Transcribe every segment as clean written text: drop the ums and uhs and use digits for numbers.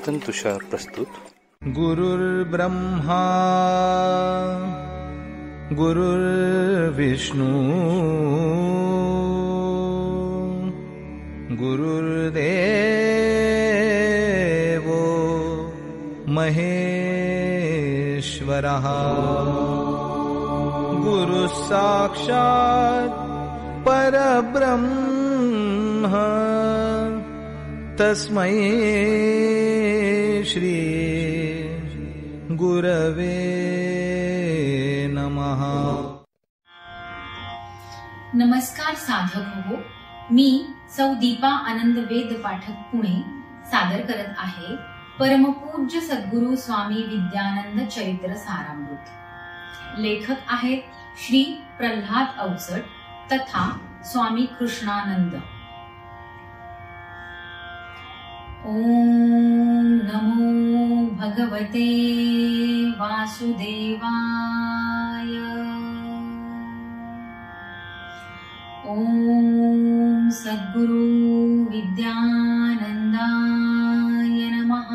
चिंतन तुषार प्रस्तुत. गुरुर्ब्रह्मा गुरुर्विष्णू गुरुर्देवो महेश्वरः गुरुः साक्षात् परब्रह्म तस्मै श्री गुरवे नमः. नमस्कार साधक हो, मी सौ दीपा आनंद वेद पाठक पुणे सादर करत आहे परमपूज्य सद्गुरु स्वामी विद्यानंद चरित्र सारामृत. लेखक आहेत श्री प्रल्हाद अवचट तथा स्वामी कृष्णानंद. ओम नमो भगवते वासुदेवाय. ओम सद्गुरु विद्यानंदाय नमः.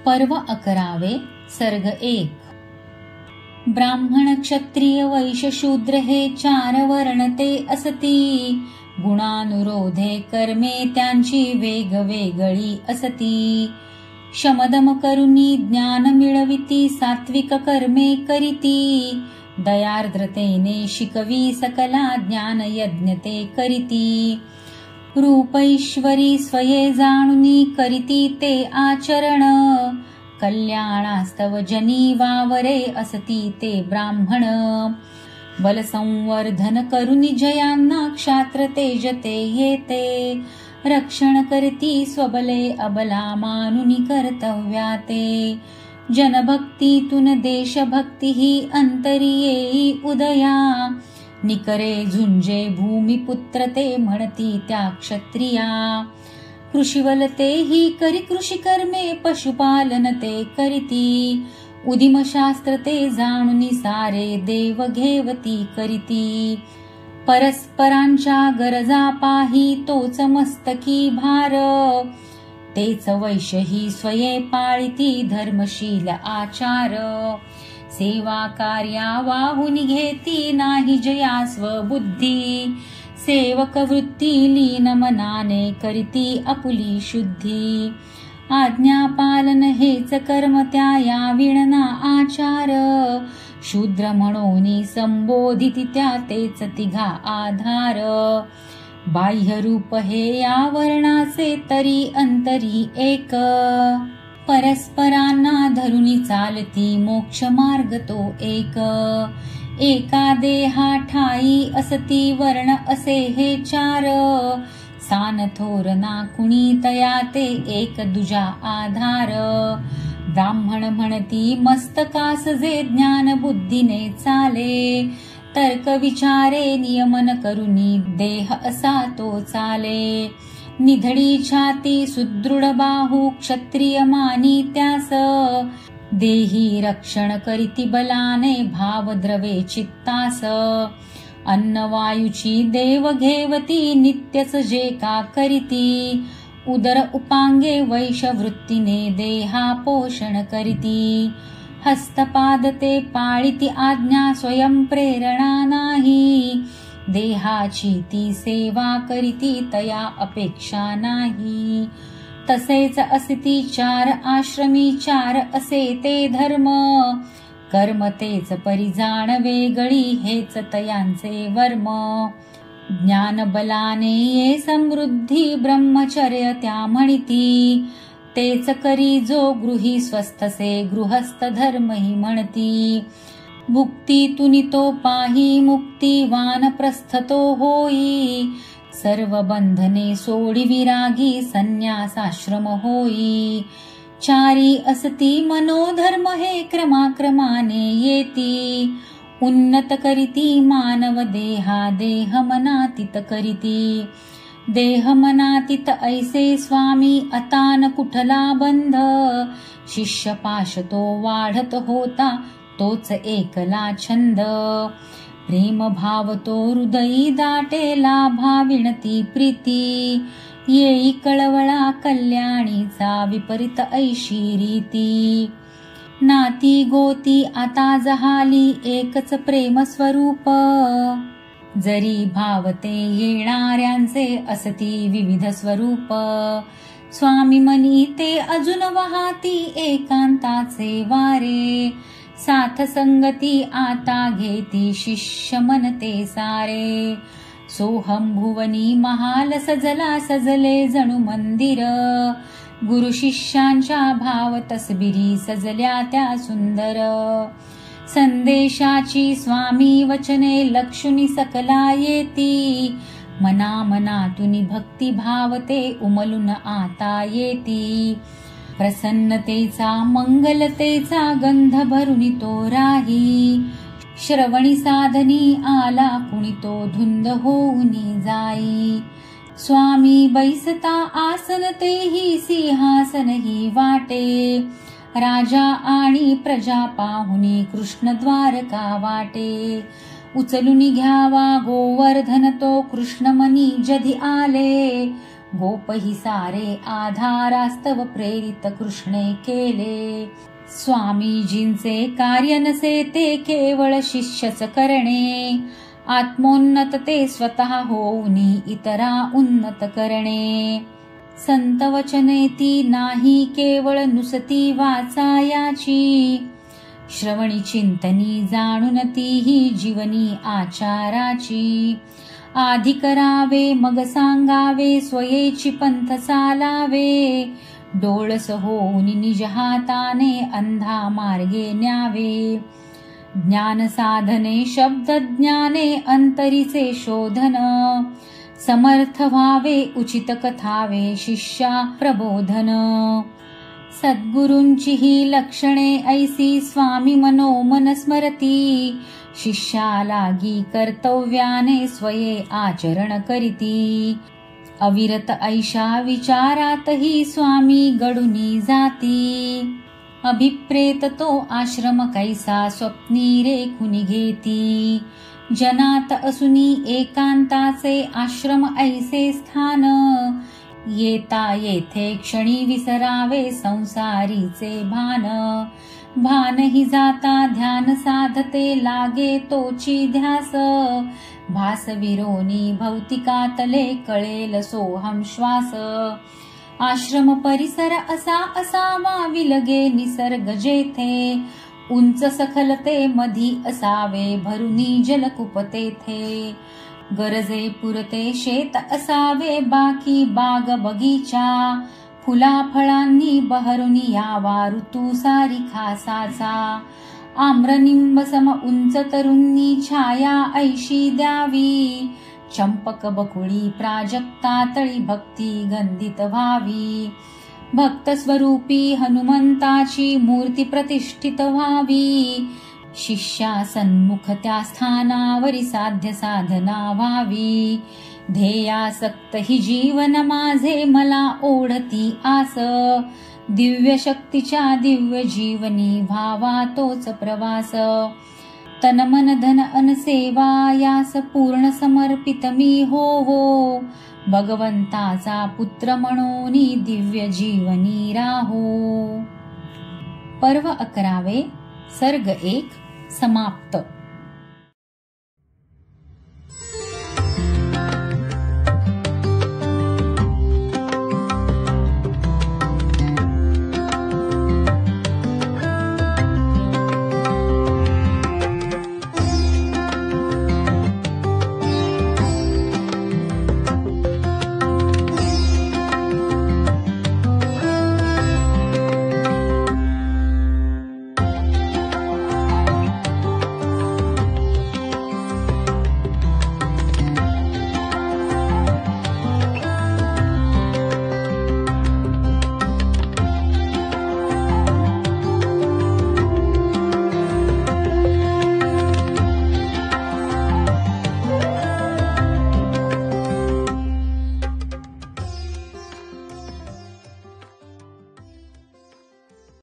पर्व 11, सर्ग 1. ब्राह्मण क्षत्रिय वैश्य शूद्र हे 4 वर्ण ते असती. गुणानुरोधे कर्मे त्यांची वेगवेगळी असती. शमदम करुनी ज्ञान मिळविती, सात्विक कर्मे करीती. दयार्द्रतेने शिकवी सकला ज्ञान यज्ञ ते करीती. रूपैश्वरी स्वये जाणुनी करीती ते आचरण. कल्याणास्तव जनी वावरे असती ते ब्राह्मण. बलसंवर्धन करुनी जयांना क्षात्र तेजते येते. रक्षण करती स्वबले अबला मानुनी कर्तव्याते. जनभक्तीतून देशभक्ती ही अंतरी येई उदया. निकरे झुंजे भूमिपुत्र ते म्हणती त्या क्षत्रिया. कृषीवलते ही करी कृषी कर्मे पशुपालन ते करीती. उदिमशास्त्र ते जाणुनी सारे देव घेवती करीती. परस्परांच्या गरजा पाही तोच मस्तकी भार. तेच वैश्य ही स्वये पाळिती धर्मशील आचार. सेवा कार्या वाहुनी घेती नाही जया स्वबुद्धी. सेवक वृत्ती लीन मनाने करीती आपुली शुद्धी. आज्ञापालन हेच कर्म त्या या विणना आचार. शूद्र म्हणून संबोधिती त्या तेच तिघा आधार. बाह्य रूप हे या वर्णाचे तरी अंतरी एक. परस्परांना धरुनी चालती मोक्ष मार्ग तो एक. एका देहा ठाई असती वर्ण असे हे 4. सान थोर ना कुणी तया ते एक दुजा आधार. ब्राह्मण म्हणती मस्तकास जे ज्ञान बुद्धीने चाले. तर्क विचारे नियमन करुनी देह असा तो चाले. निधडी छाती सुदृढ बाहू क्षत्रिय मानी त्यास. देही रक्षण करीती बलाने भावद्रवे चित्तास. अन्नवायूची देव घेवती नित्यच जे का करीती. उदर उपांगे वैशवृत्तीने देहा पोषण करीती. हस्तपाद ते पाळिती आज्ञा स्वयं प्रेरणा नाही. देहाची ती सेवा करीती तया अपेक्षा नाही. तसेच असती 4 आश्रमी 4 असे ते धर्म. कर्म तेच परिजाण वेगळी हेच तयांचे वर्म. ज्ञान बलाने ये समृद्धी ब्रह्मचर्य त्या म्हणती. तेच करी जो गृही स्वस्थसे गृहस्थ धर्म ही म्हणती. भुक्तीतुनी तो पाही मुक्तिवान प्रस्थतो होई. सर्व बंधने सोडी विरागी संन्यासाश्रम होई. 4 असती मनोधर्म हे क्रमाक्रमाने येती. उन्नत करीती मानव देहा देह मनातीत करीती. देह मनातीत ऐसे स्वामी अतान कुठला बंध. शिष्य पाश तो वाढत होता तोच एकला छंद. प्रेम भाव तो हृदयी दाटेला भाविणती प्रीती, येई कळवळा कल्याणीचा विपरीत ऐशी रीती. नाती गोती आता जहाली एकच प्रेम स्वरूप, जरी भावते येणाऱ्यांचे असती विविध स्वरूप. स्वामी मनी ते अजून वाहती एकांताचे वारे, साथ संगती आता घेती शिष्य मनते सारे. सोहम भुवनी महाल सजला सजले जणू मंदिर, गुरु शिष्यांच्या भाव तसबिरी सजल्या त्या सुंदर. संदेशाची स्वामी वचने लक्षुनी सकला येती, मना मनातून भक्ती भावते उमलून आता येती. प्रसन्नतेचा मंगलतेचा गंध भरुनी तो राही, श्रवणी साधनी आला कुणी तो धुंद होऊनी जाई. स्वामी बैसता आसन तेही सिंहासन ही वाटे, राजा आणि प्रजा पाहुनी कृष्ण द्वारका वाटे. उचलून घ्यावा गोवर्धन तो कृष्णमनी जधी आले, गोपही सारे आधारास्तव प्रेरित कृष्णे केले. स्वामीजींचे कार्य नसे ते केवळ शिष्यच करणे, आत्मोन्नत ते स्वतः होऊनी इतरा उन्नत करणे. संत वचने ती नाही केवळ नुसती वाचायाची, श्रवणी चिंतनी जाणून तीही जीवनी आचाराची. आधी करावे मग सांगावे स्वयेची पंथ चालावे, डोळस होऊन निज हाताने अंधा मार्गे न्यावे. ज्ञान साधने शब्द ज्ञाने अंतरीचे शोधन, समर्थ व्हावे उचित कथावे शिष्या प्रबोधन. सद्गुरूंची ही लक्षणे ऐसी स्वामी मनोमन स्मरती, शिष्या लागी कर्तव्याने स्वये आचरण करीती. अविरत ऐशा विचारातही स्वामी गडुनी जाती, अभिप्रेत तो आश्रम कैसा स्वप्नी रेखुनी घेती. जनात असुनी एकांताचे आश्रम ऐसे स्थान, येता येथे क्षणी विसरावे संसारीचे भान. भानही जाता ध्यान साधते लागे तोची ध्यास, भास विरोनी भौतिकातले कळेल सोहम श्वास. आश्रम परिसर असा असावा विलगे निसर्ग जेथे, उंच सखलते मधी असावे भरुनी जलकूप तेथे. गरजे पुरते शेत असावे बाकी बाग बगीचा, फुला फळांनी बहरुनी यावा ऋतू सारी खासाचा. आम्रनिंब सम उंच तरुंनी छाया ऐशी द्यावी, चंपक बकुळी प्राजक्ता तळी भक्ती गंधित व्हावी. भक्त स्वरूपी हनुमंताची मूर्ती प्रतिष्ठित व्हावी, शिष्या सन्मुख त्या स्थानावरी साध्य साधना व्हावी. ध्येयासक्त ही जीवन माझे मला ओढती आस, दिव्य शक्तीच्या दिव्य जीवनी व्हावा तोच प्रवास. तन मन धन अन सेवा यास पूर्ण समर्पित मी होवो, भगवंताचा पुत्र म्हणून दिव्य जीवनी राहो. पर्व 11 सर्ग 1 समाप्त.